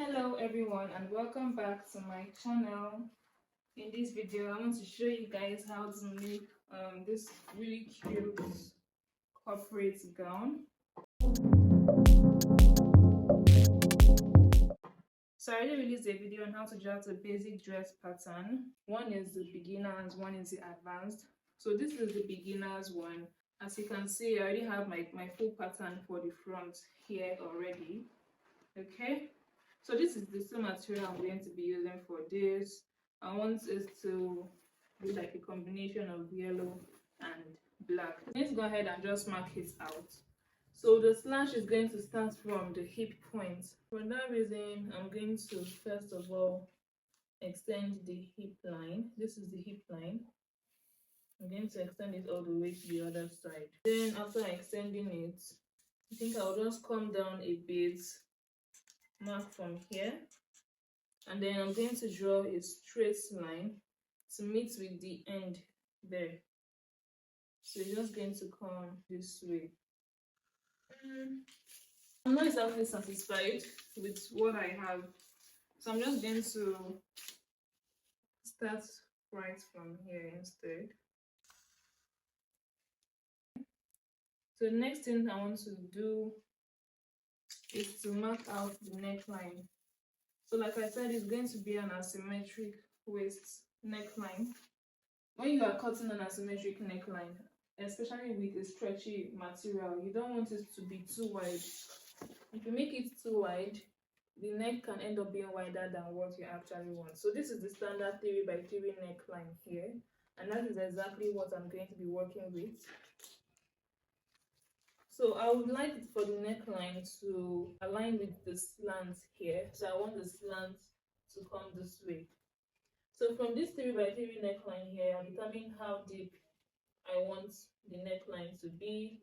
Hello everyone and welcome back to my channel. In this video I want to show you guys how to make this really cute corporate gown. So I already released a video on how to draft a basic dress pattern. One is the beginners, one is the advanced. So this is the beginners one. As you can see, I already have my full pattern for the front here already. Okay, so this is the same material I'm going to be using for this. I want it to be like a combination of yellow and black. Let's go ahead and just mark it out. So the slash is going to start from the hip point. For that reason, I'm going to first of all extend the hip line. This is the hip line. I'm going to extend it all the way to the other side. Then after extending it, I think I'll just come down a bit, mark from here, and then I'm going to draw a straight line to meet with the end there. So you're just going to come this way. I'm not exactly satisfied with what I have, so I'm just going to start right from here instead. So the next thing I want to do is to mark out the neckline. So like I said, it's going to be an asymmetric waist neckline. When you are cutting an asymmetric neckline, especially with a stretchy material, you don't want it to be too wide. If you make it too wide, the neck can end up being wider than what you actually want. So this is the standard 3x3 neckline here, and that is exactly what I'm going to be working with. So I would like for the neckline to align with the slant here. So I want the slant to come this way. So from this 3x3 neckline here, I'll determine how deep I want the neckline to be.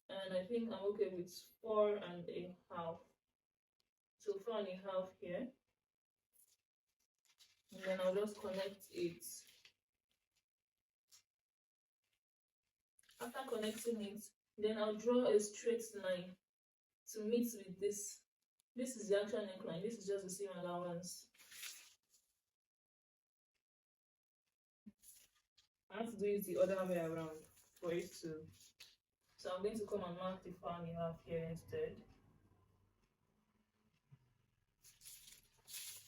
And I think I'm okay with 4.5. So 4.5 here. And then I'll just connect it. After connecting it, then I'll draw a straight line to meet with this. This is the actual neckline. This is just the seam allowance. I have to do it the other way around for it to. So I'm going to come and mark the 4.5 here instead.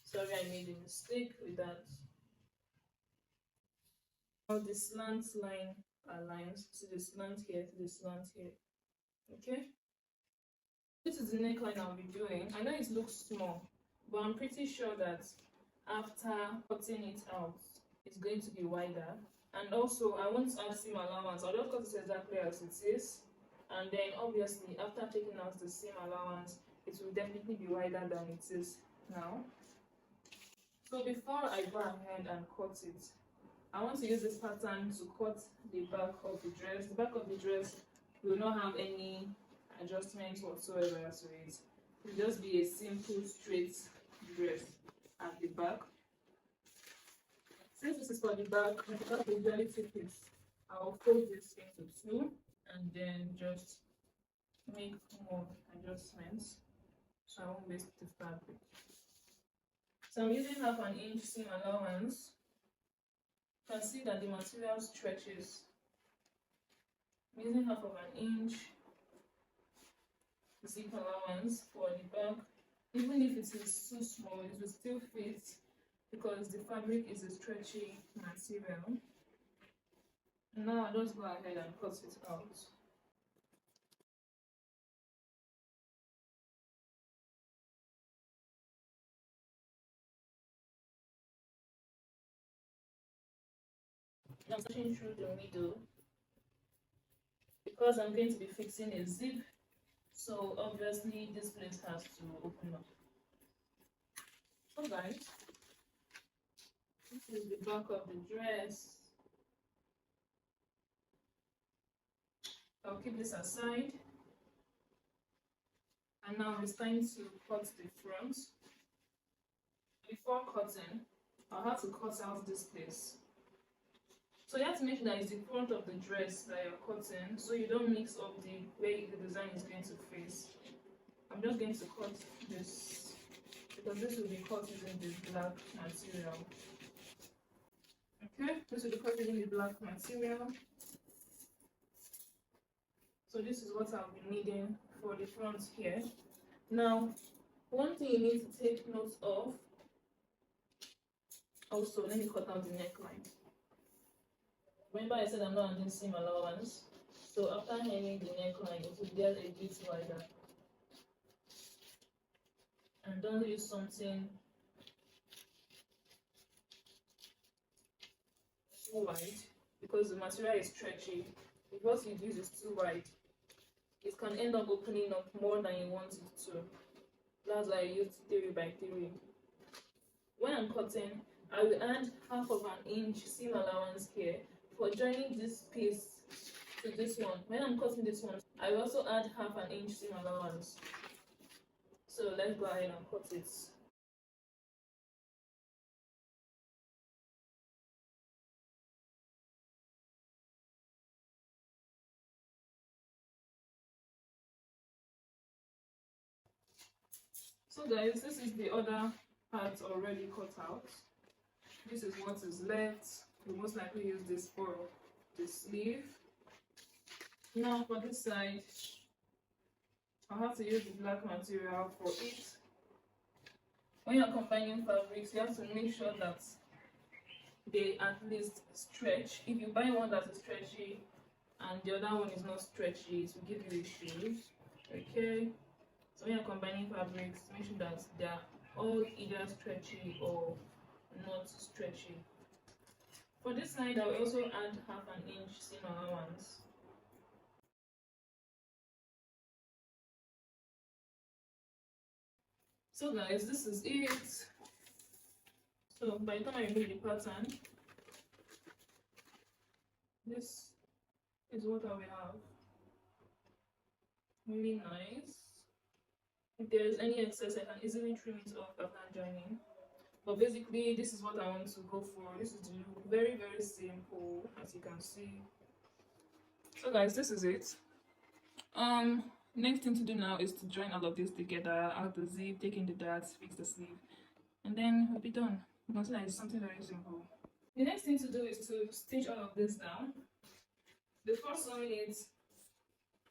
Sorry, I made a mistake with that. Now the slant line aligns to the slant here, to the slant here. Okay? This is the neckline I'll be doing. I know it looks small, but I'm pretty sure that after cutting it out, it's going to be wider. And also, I want to add seam allowance. I'll just cut it exactly as it is. And then obviously, after taking out the seam allowance, it will definitely be wider than it is now. So before I go ahead and cut it, I want to use this pattern to cut the back of the dress. The back of the dress will not have any adjustments whatsoever to it. It will just be a simple straight dress at the back. Since this is for the back, because we usually take it, I'll fold this into two and then just make more adjustments so I won't waste the fabric. So I'm using 1/2 inch seam allowance. You can see that the material stretches. I'm using 1/2 inch zip allowance for the back. Even if it is too small, it will still fit because the fabric is a stretchy material. And now I'll just go ahead and cut it out. I'm pushing through the middle because I'm going to be fixing a zip, so obviously this place has to open up. Alright, this is the back of the dress. I'll keep this aside. And now it's time to cut the front. Before cutting, I'll have to cut out this place. So you have to make sure that it's the front of the dress that you're cutting, so you don't mix up the way the design is going to face. I'm just going to cut this because this will be cut using this black material. Okay, this will be cut using the black material. So this is what I'll be needing for the front here. Now, one thing you need to take note of, also, let me cut out the neckline. Remember I said I'm not adding seam allowance. So after hemming the neckline, it will get a bit wider. And don't use something too wide because the material is stretchy. If what you use is too wide, it can end up opening up more than you want it to. That's why I used 3 by 3. When I'm cutting, I will add half of an inch seam allowance here for joining this piece to this one. When I'm cutting this one, I will also add half an inch seam allowance. So let's go ahead and cut it. So guys, this is the other part already cut out. This is what is left. We'll most likely use this for the sleeve. Now for this side, I'll have to use the black material for it. When you're combining fabrics, you have to make sure that they at least stretch. If you buy one that is stretchy and the other one is not stretchy, it will give you issues. Okay? So when you're combining fabrics, make sure that they are all either stretchy or not stretchy. For this side, I will also add half an inch seam allowance. So guys, this is it. So by the time I remove the pattern, this is what I will have. Really nice. If there is any excess, I can easily trim it off after joining. But basically, this is what I want to go for. This is the look. Very, very simple, as you can see. So guys, this is it. Next thing to do now is to join all of this together, add the zip, take in the darts, fix the sleeve, and then we'll be done. You can see that it's something very simple. The next thing to do is to stitch all of this down. The first one is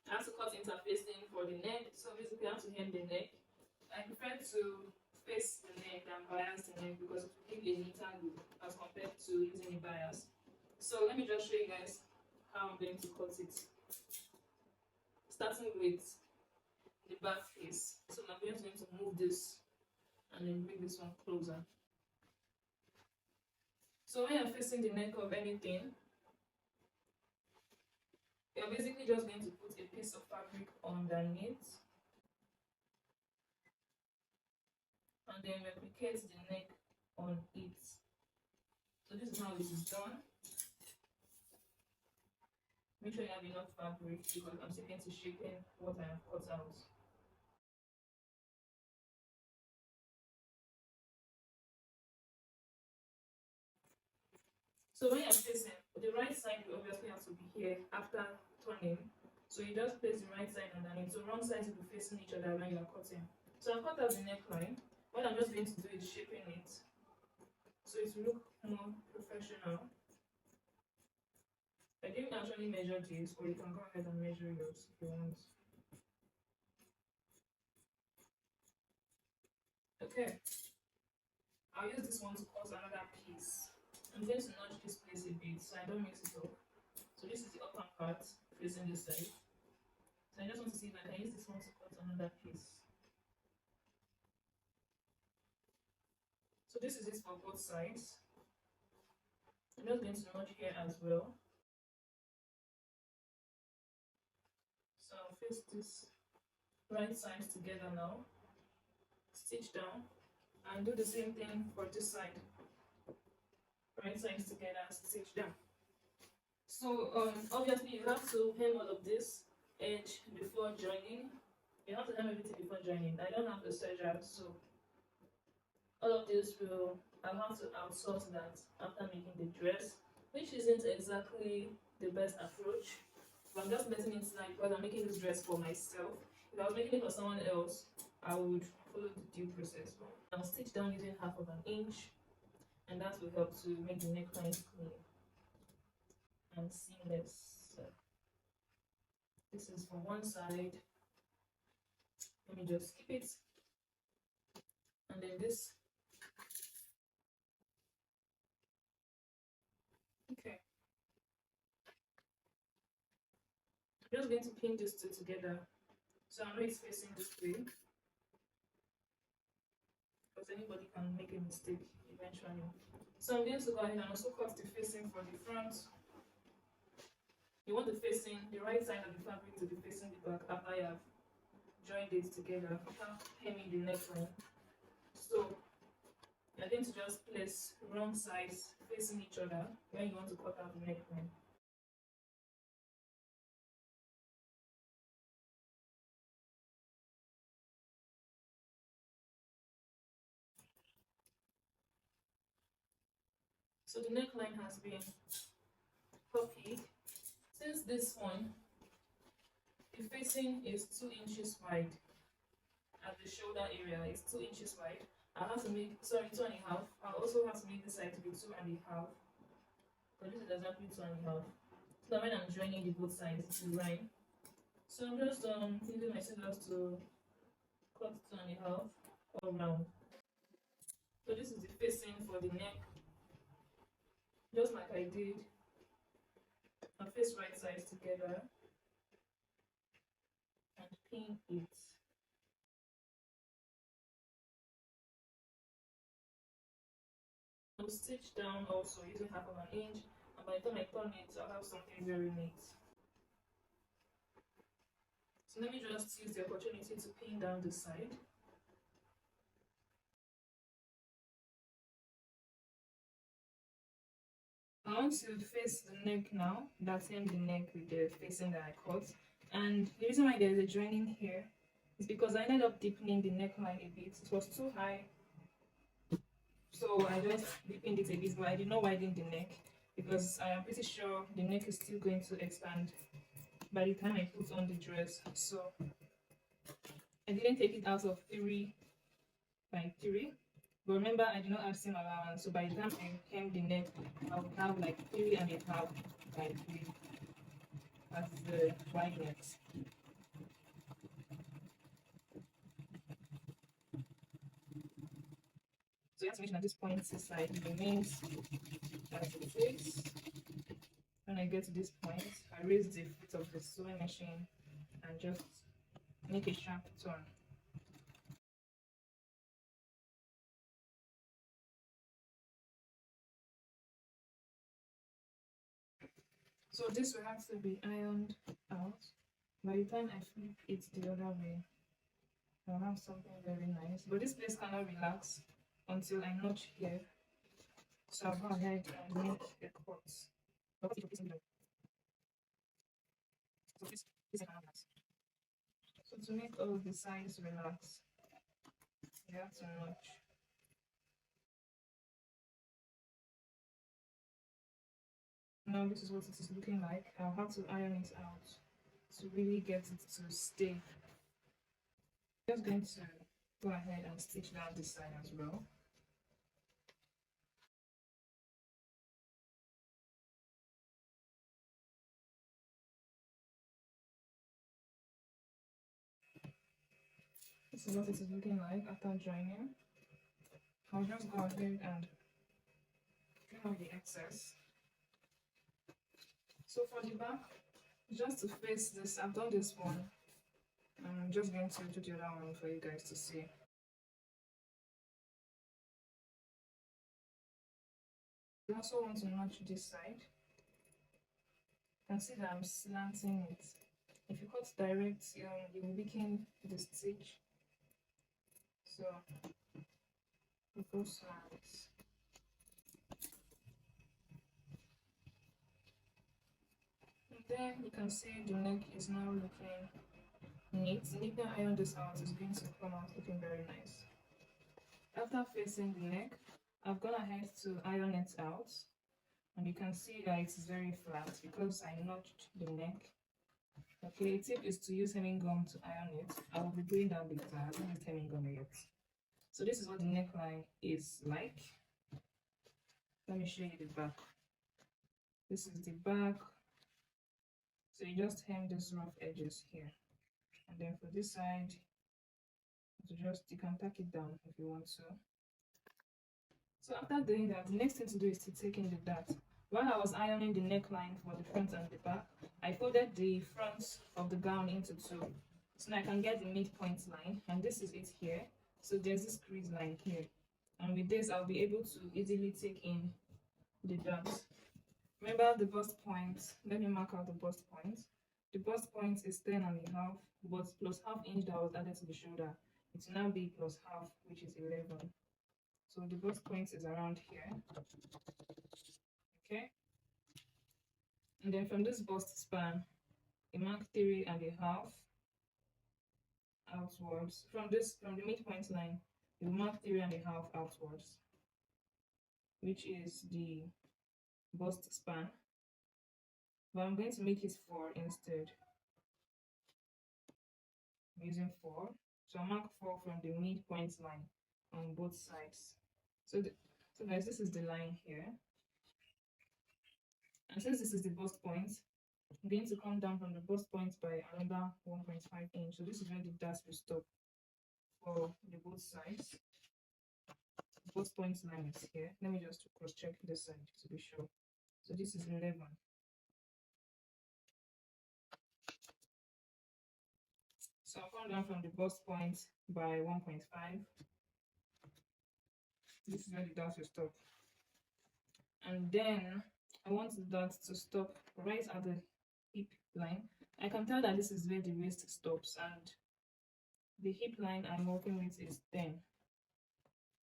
I have to cut interfacing for the neck, so basically I have to hem the neck. I prefer to face the neck than bias the neck because it will give a neater look as compared to using a bias. So let me just show you guys how I'm going to cut it. Starting with the back face. So I'm just going to move this and then bring this one closer. So when you're facing the neck of anything, you're basically just going to put a piece of fabric underneath and then replicate the neck on it. So this is how this is done. Make sure you have enough fabric because I'm still going to shape in what I have cut out. So when you're facing, the right side will obviously have to be here after turning. So you just place the right side underneath. So wrong sides will be facing each other when you're cutting. So I've cut out the neckline. What I'm just going to do is shaping it so it will look more professional. I didn't actually measure this, or you can go ahead and measure yours if you want. Okay. I'll use this one to cut another piece. I'm going to notch this place a bit so I don't mix it up. So this is the upper part facing this side. So I just want to see if I can use this one to cut another piece. So this is it for both sides. I'm just going to notch here as well. So I'll face this right sides together now. Stitch down and do the same thing for this side. Right sides together, stitch down. So obviously you have to hem all of this edge before joining. You have to hem everything before joining. I don't have the serger, so all of this I'll have to outsource that after making the dress, which isn't exactly the best approach. But I'm just letting it slide because I'm making this dress for myself. If I was making it for someone else, I would follow the due process. I'll stitch stitch down using 1/2 inch, and that will help to make the neckline clean and seamless. So this is for one side. Let me just keep it, and then this. Okay, I'm just going to pin these two together, so I know it's facing this way, because anybody can make a mistake eventually. So I'm going to go ahead and also cut the facing for the front. You want the right side of the fabric to be facing the back after you have joined it together, after hemming the neckline. So you're going to just place wrong sides facing each other when you want to cut out the neckline. So the neckline has been copied. Since this one, the facing is 2 inches wide at the shoulder area, is 2 inches wide. I have to make, sorry, 2.5. I also have to make this side to be 2.5. But this is exactly 2.5. So that when I'm joining the both sides, it will rhyme. So I'm just using my scissors to cut 2.5 all round. So this is the facing for the neck. Just like I did, I face right sides together and pin it. I'll stitch down also using 1/2 inch, and by the time I turn it, I'll have something very neat. So let me just use the opportunity to pin down the side. I want to face the neck now. That's him, the neck with the facing that I cut. And the reason why there's a joining here is because I ended up deepening the neckline a bit. It was too high, so I just deepened it a bit, but I did not widen the neck because I am pretty sure the neck is still going to expand by the time I put on the dress. So I didn't take it out of 3 by 3. But remember, I did not have seam allowance, so by the time I hem the neck, I would have like 3.5 by 3 as the wideness. So you have to make sure that this point side remains as it is. When I get to this point, I raise the foot of the sewing machine and just make a sharp turn. So this will have to be ironed out. By the time I flip it the other way, I'll have something very nice. But this place cannot relax until I notch here. So I'll go ahead and make a cut. So this cannot relax. So to make all the sides relax, you have to notch. Now this is what it is looking like. I'll have to iron it out to really get it to stay. Just going to go ahead and stitch down this side as well. This is what it is looking like after joining. I'll just go ahead and trim off the excess. So for the back, just to face this, I've done this one. I'm just going to do the other one for you guys to see. I also want to notch this side. You can see that I'm slanting it. If you cut direct, you will weaken the stitch. So we go slants. And then you can see the neck is now looking neat. If I iron this out, it's going to come out looking very nice. After facing the neck, I've gone ahead to iron it out, and you can see that it's very flat because I notched the neck. Okay, a tip is to use hemming gum to iron it. I will be doing that because I haven't used hemming gum yet. So this is what the neckline is like. Let me show you the back. This is the back. So you just hem these rough edges here, and then for this side, you can tack it down if you want to. So after doing that, the next thing to do is to take in the dart. While I was ironing the neckline for the front and the back, I folded the front of the gown into two, so now I can get the midpoint line, and this is it here. So there's this crease line here, and with this I'll be able to easily take in the dart. Remember the bust point. Let me mark out the bust point. The bust point is 10.5, but plus half inch that was added to the shoulder. It will now be plus half, which is 11. So the bust point is around here. Okay. And then from this bust span, you mark 3.5 outwards. From the midpoint line, you mark 3.5 outwards, which is the bust span. But I'm going to make it 4 instead. I'm using 4. So I mark 4 from the midpoint line on both sides. So guys, this is the line here. And since this is the bust point, I'm going to come down from the bust point by another 1.5 inch. So this is where the dart will stop for the both sides. The bust point line is here. Let me just cross check this side to be sure. So this is 11. So I'll come down from the bust point by 1.5. This is where the dart will stop. And then I want the dart to stop right at the hip line. I can tell that this is where the waist stops, and the hip line I'm working with is 10.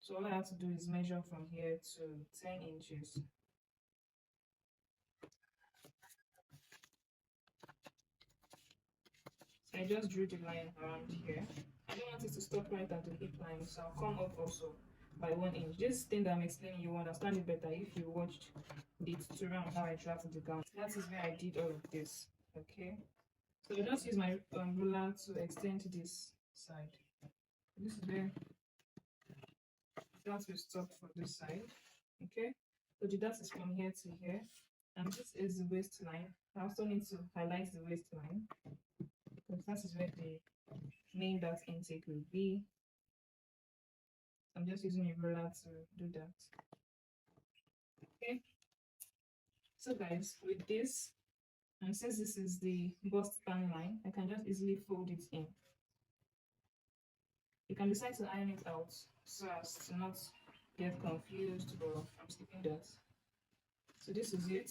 So all I have to do is measure from here to 10 inches. So I just drew the line around here. I don't want it to stop right at the hip line, so I'll come up also by 1 inch. This thing that I'm explaining, you understand it better if you watched the tutorial on how I drafted the gown. That is where I did all of this. Okay, so I just use my ruler to extend this side. This is where that will stop for this side. Okay, so the dart is from here to here, and this is the waistline. I also need to highlight the waistline because that is where the main dart intake will be. I'm just using a ruler to do that. Okay, so guys, with this, and since this is the bust span line, I can just easily fold it in. You can decide to iron it out so as to not get confused, but I'm skipping that. So this is it.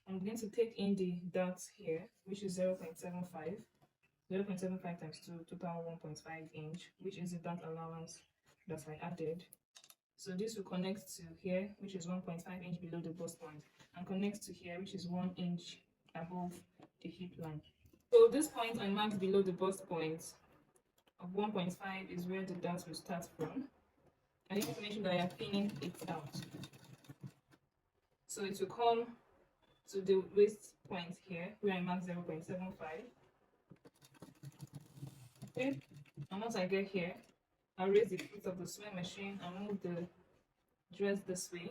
I'm going to take in the dart here, which is 0.75. 0.75 times 2, total 1.5 inch, which is the dart allowance that I added. So this will connect to here, which is 1.5 inch below the bust point, and connect to here, which is 1 inch above the hip line. So this point I marked below the bust point of 1.5 is where the dart will start from. I need to make sure that I am pinning it out. So it will come to the waist point here, where I mark 0.75. Okay, and once I get here, I'll raise the foot of the sewing machine and move the dress this way.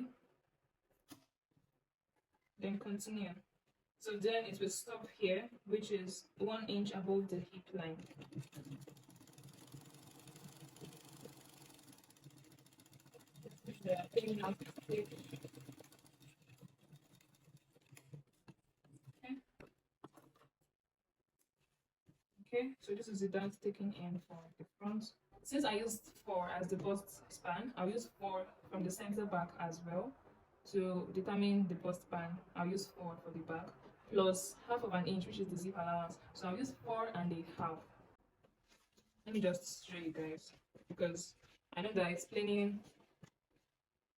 Then continue. So then it will stop here, which is 1 inch above the hip line. Okay, so this is the dart taken in for the front. Since I used 4 as the bust span, I'll use 4 from the center back as well. To determine the bust span, I'll use 4 for the back, plus half of an inch, which is the zip allowance. So I'll use 4.5. Let me just show you guys, because I know that explaining.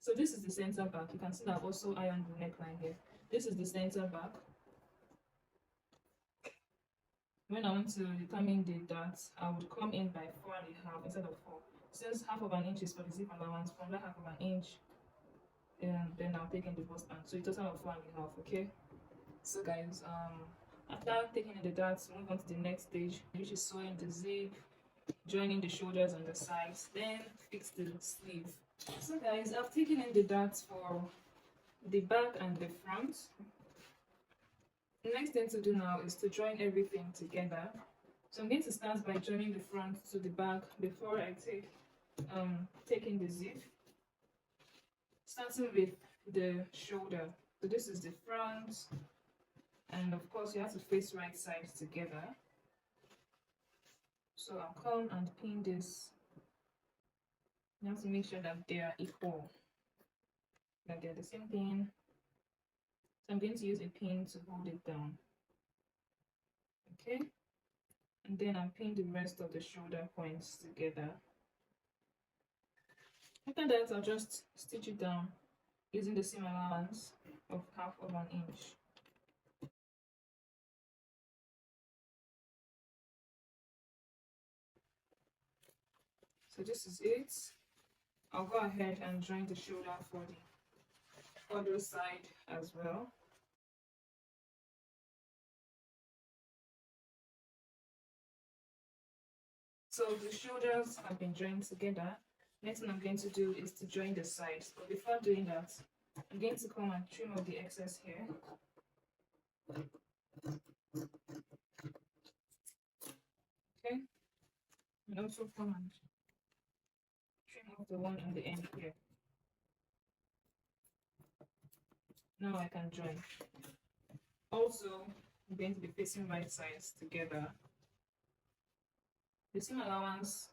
So this is the center back. You can see that I've also ironed the neckline here. This is the center back. When I want to determine the dart, I would come in by 4.5 instead of 4. Since half of an inch is for the zip allowance, from that half of an inch, then I'll take in the bust band. So a total of 4.5. Okay. So guys, after taking in the darts, move on to the next stage, which is sewing the zip, joining the shoulders and the sides, then fix the sleeve. So guys, I've taken in the darts for the back and the front. The next thing to do now is to join everything together. So I'm going to start by joining the front to the back before I taking the zip. Starting with the shoulder. So this is the front, and of course you have to face right sides together. So I'll come and pin this. You have to make sure that they are equal, that they're the same thing. So I'm going to use a pin to hold it down. Okay, and then I'll pin the rest of the shoulder points together. After that, I'll just stitch it down using the seam allowance of 1/2 inch. So this is it. I'll go ahead and join the shoulder for the other side as well. So the shoulders have been joined together. Next thing I'm going to do is to join the sides. But before doing that, I'm going to come and trim off the excess hair. Okay, and also come and trim off the one on the end here. Now I can join. Also, I'm going to be facing right sides together. The seam allowance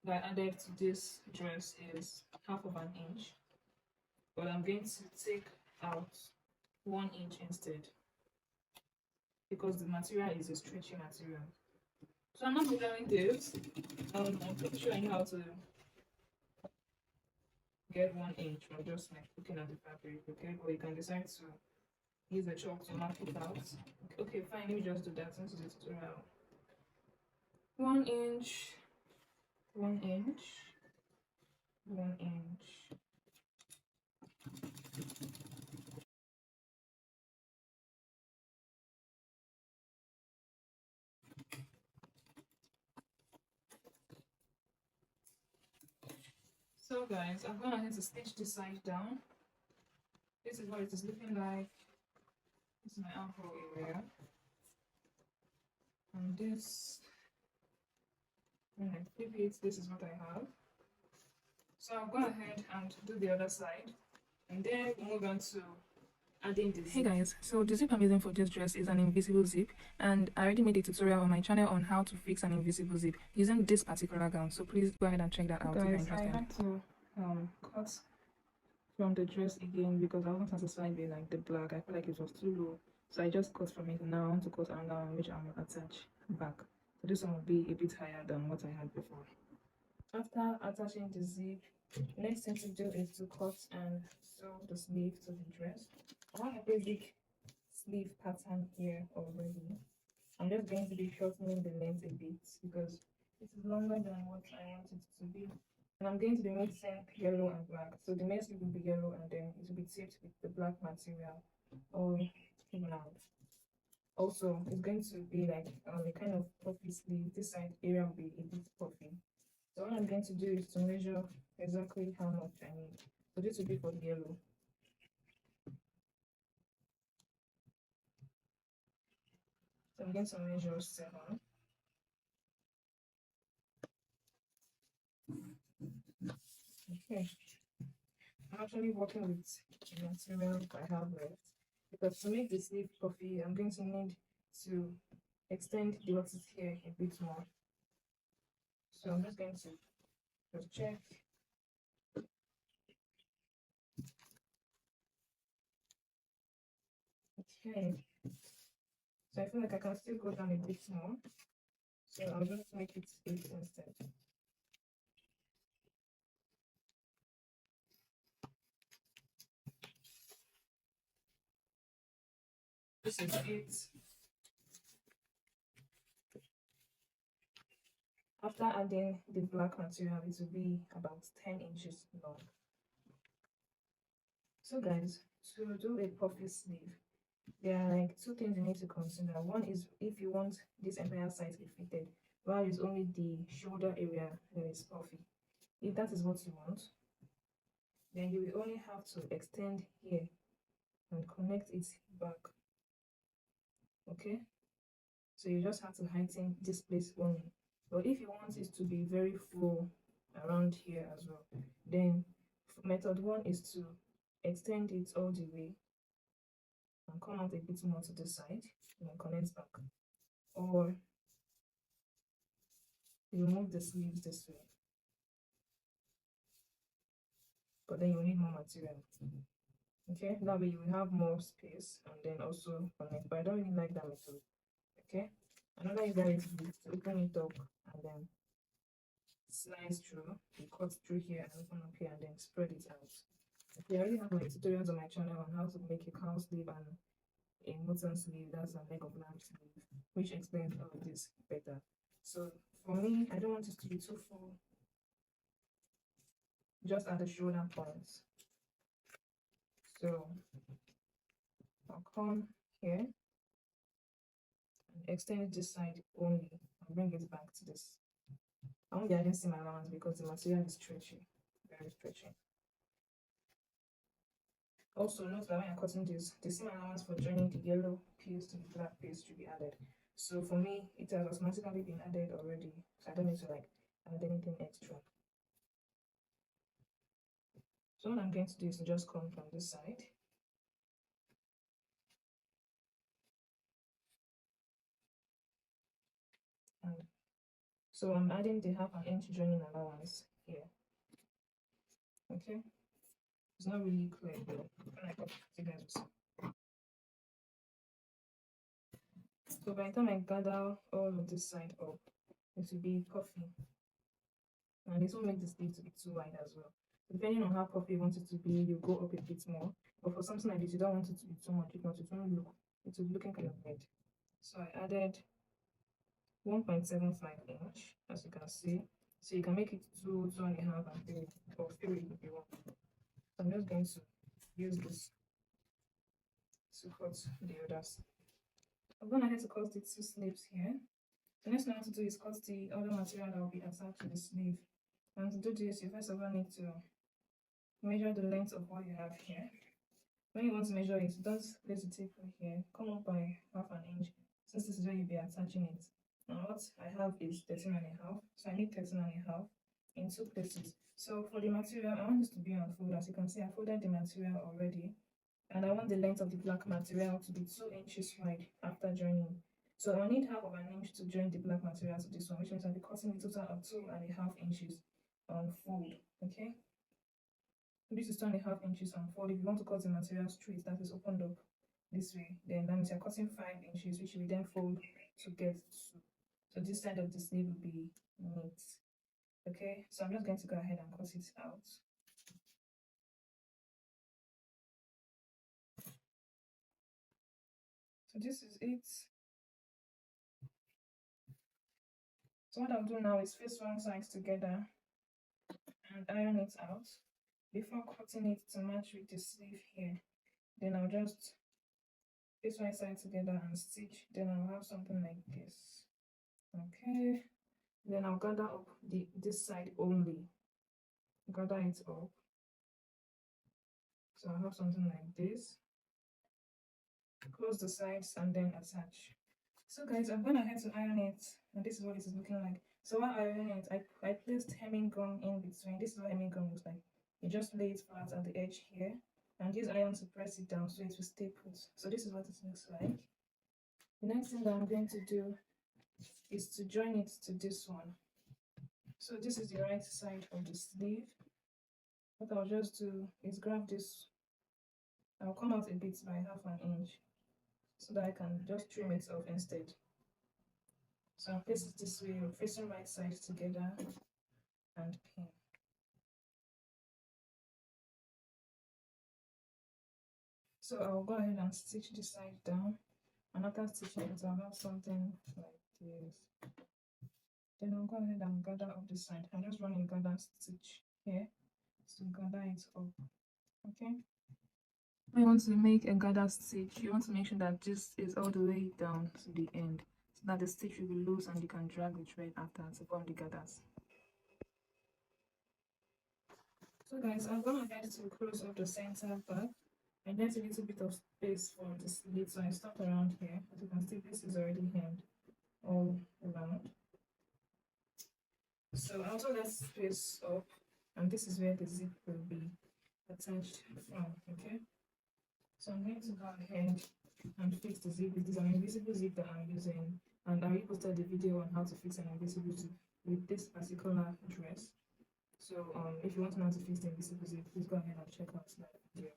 that I added to this dress is 1/2 inch, but I'm going to take out 1 inch instead because the material is a stretchy material. So I'm not measuring this. I'm pretty sure I know how to get 1 inch from just like looking at the fabric, okay? But you can decide to use a chalk to mark it out. Okay, fine, let me just do that since it's a tutorial. 1 inch, 1 inch, 1 inch. So guys, I'm gonna have to stitch this side down. This is what it is looking like. This is my armhole area. And this, when I flip it, this is what I have. So I'll go ahead and do the other side. And then move on to adding the zip. Hey guys, so the zip I'm using for this dress is an invisible zip, and I already made a tutorial on my channel on how to fix an invisible zip using this particular gown, so please go ahead and check that out if you're interested. I had to cut from the dress again because I wasn't satisfied with like the black. I feel like it was too low, so I just cut from it. Now I want to cut another one which I'm going to attach back, so this one will be a bit higher than what I had before. After attaching the zip, the next thing to do is to cut and sew the sleeve to the dress. I have a basic sleeve pattern here already. I'm just going to be shortening the length a bit because it is longer than what I want it to be. And I'm going to be mixing yellow and black. So the main sleeve will be yellow and then it will be tipped with the black material all around. Also, it's going to be like a kind of puffy sleeve. This side area will be a bit puffy. So what I'm going to do is to measure exactly how much I need. So this will be for the yellow. So I'm going to measure 7. Okay. I'm actually working with the material I have left because to make the sleeve puffy, I'm going to need to extend the lattice here a bit more. So I'm just going to just check. Okay. So I feel like I can still go down a bit more. So I'll just make it 8 instead. This is 8. After adding the black material, it will be about 10 inches long. So guys, to do a puffy sleeve, there are like 2 things you need to consider. One is if you want this entire side to be fitted. while it's only the shoulder area that is puffy. If that is what you want, then you will only have to extend here and connect it back. Okay, so you just have to heighten this place only. But if you want it to be very full around here as well, then method one is to extend it all the way and come out a bit more to the side and then connect back. Or you move the sleeves this way, but then you need more material. Okay, that way you will have more space and then also connect. But I don't really like that method. Okay, another easier way to do is to open it up and then slice through, you cut through here and open up here and then spread it out. Okay, I already have my tutorials on my channel on how to make a cow sleeve and a mutton sleeve, that's a leg of lamb sleeve, which explains all of this better. So for me, I don't want it to be too full, just at the shoulder points. So I'll come here and extend this side only and bring it back to this. I won't be adding seam allowance because the material is stretchy, very stretchy. Also note that when you're cutting this, the seam allowance for joining the yellow piece to the black piece should be added. So for me, it has automatically been added already, so I don't need to like add anything extra. So what I'm going to do is to just come from this side and so I'm adding the 1/2 inch joining allowance here. Okay, it's not really clear, but when I cut it, you guys will see. So by the time I gather all of this side up, it will be puffy, and this will make the sleeve to be too wide as well. Depending on how puffy you want it to be, you go up a bit more. But for something like this, you don't want it to be too much. If not, it will be looking kind of weird. So I added 1.75 inch, as you can see. So you can make it 2, 2.5, and 3, or 3 if you want. So I'm just going to use this to cut the others. I'm going ahead to cut the 2 sleeves here. The next thing I want to do is cut the other material that will be attached to the sleeve. And to do this, you first of all need to measure the length of what you have here. When you want to measure it, don't place the tape here. Come up by 1/2 inch, since this is where you'll be attaching it. Now what I have is 13.5, so I need 13.5 in 2 places. So for the material, I want this to be unfolded. As you can see, I folded the material already, and I want the length of the black material to be 2 inches wide after joining. So I need 1/2 inch to join the black material to this one, which means I'll be cutting a total of 2.5 inches on fold. Okay. This is 2.5 inches on fold. If you want to cut the material straight, that is opened up this way, then that means you're cutting 5 inches, which you will then fold to get to. So this side of the sleeve will be neat. Okay, so I'm just going to go ahead and cut it out. So this is it. So what I'll do now is face one side together and iron it out before cutting it to match with the sleeve here. Then I'll just face one side together and stitch. Then I'll have something like this. Okay, then I'll gather up this side only. Gather it up. So I'll have something like this. Close the sides and then attach. So guys, I've gone ahead to iron it, and this is what it is looking like. So while ironing it, I placed hemming gum in between. This is what hemming gum looks like. You just lay it flat at the edge here and use iron to press it down so it will stay put. So this is what it looks like. The next thing that I'm going to do is to join it to this one. So this is the right side of the sleeve. What I'll just do is grab this. I'll come out a bit by 1/2 inch so that I can just trim it off instead. So I'll place it this way, facing right side together and pin. So I'll go ahead and stitch this side down, and after stitching it, I'll have something like this. Then I'll go ahead and gather up this side. I just run a gather stitch here to gather it up. Okay. When you want to make a gather stitch, you want to make sure that this is all the way down to the end. that the stitch will be loose and you can drag the thread after to form the gathers. So guys, I'm going ahead to close off the center part, and there's a little bit of space for the slit, so I start around here. As you can see, this is already hemmed all around. So I also left space up, and this is where the zip will be attached from. Okay, so I'm going to go ahead and fix the zip. It is an invisible zip that I'm using, and I already posted the video on how to fix an invisible zip with this particular dress. So if you want to know how to fix the invisible zip, please go ahead and check out that video.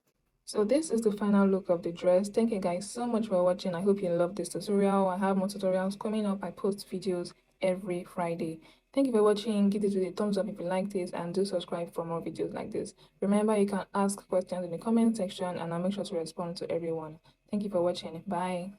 So this is the final look of the dress. Thank you guys so much for watching. I hope you loved this tutorial. I have more tutorials coming up. I post videos every Friday. Thank you for watching. Give this video a thumbs up if you liked it, and do subscribe for more videos like this. Remember, you can ask questions in the comment section, and I'll make sure to respond to everyone. Thank you for watching. Bye.